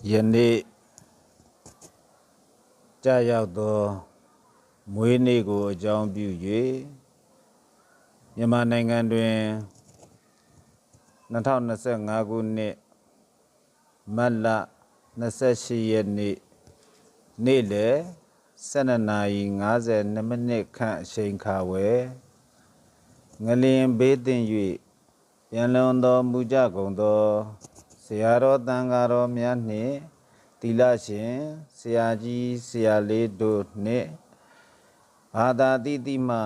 ယနေ့ကြာရောက်သောမွေးနေ့ကိုအကြောင်းပြု၍မြန်မာနိုင်ငံတွင်2025ခုနှစ်မတ်လ28ရက်နေ့နေ့လယ်12:52မိနစ်ခန့်အချိန်ခါဝယ်ငလျင်ဘေးသင့်၍ပြန်လွန်တော်မူကြကုန်သောဆရာတော်သံဃာတော်များနှင့်သီလရှင်ဆရာကြီးဆရာလေးတို့နှင့်ဘာသာတိတိမှ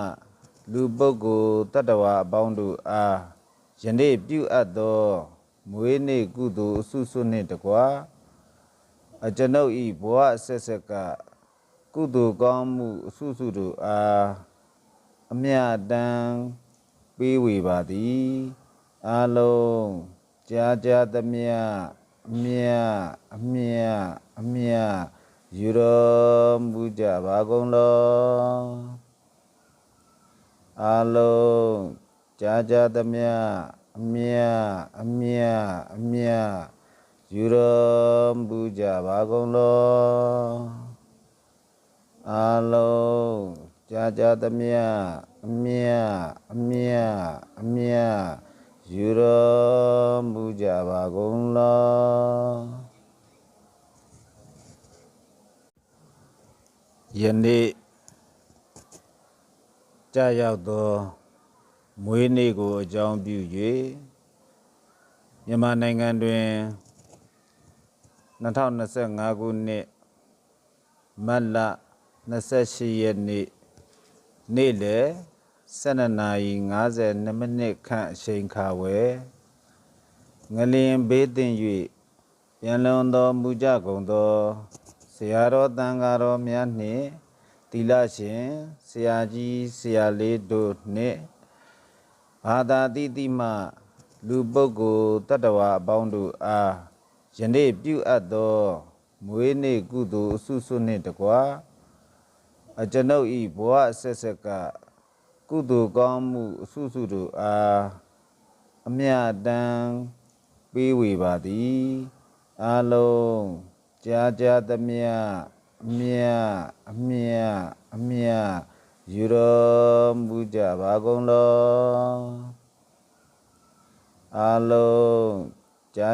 လူပုဂ္ဂိုလ်တ attva အပေါင်းတို့အားယနေ့ပြုအပ်သောမွေးနေ့ကုသိုလ်အစုစုနှင့်တကွအကျွန်ုပ်၏ဘဝဆက်ဆက်ကကုသိုလ်ကောင်းမှုအစုစုတို့အားအမြတ်တမ်းပေးဝေပါသည်အလုံးကြားကြားသမျှအမြတ်ယူတော်မူကြပါကုန်လောအလုံးကြားကြားသမျှအမြတ်ယူတော်မူကြပါကုန်လောအလုံးကြားကြားသမျှအမြတ်ယူတော်မူကြပါကုန်လောယနေ့ကြာရောက်သောမွေးနေ့ကိုအကြောင်းပြု၍မြန်မာနိုင်ငံတွင်2025ခုနှစ်မတ်လ28ရက်နေ့နေ့လယ်12:52မိနစ်ခန့်အချိန်ခါဝယ်ငလျင်ဘေးသင့်၍ပြန်လွန်တော်မူကြကုန်သောဆရာတော်သံဃာတော်များနှင့်သီလရှင်ဆရာကြီးဆရာလေးတို့နှင့်ဘာသာတိတိမှလူပုဂ္ဂိုလ်တ attva အပေါင်းတို့အားယနေ့ပြုအပ်သောမွေးနေ့ကုသိုလ်အစုစုနှင့်တကွအကျွန်ုပ်၏ဘဝဆက်ဆက်ကကုသိုလ်ကောင်းမှုအစုစုတို့အားအမြတ်တမ်းပေးဝေပါသည်အလုံးကြားကြားသမျှအမြတ်ယူတော်မူကြပါကုန်လောအလုံးကြား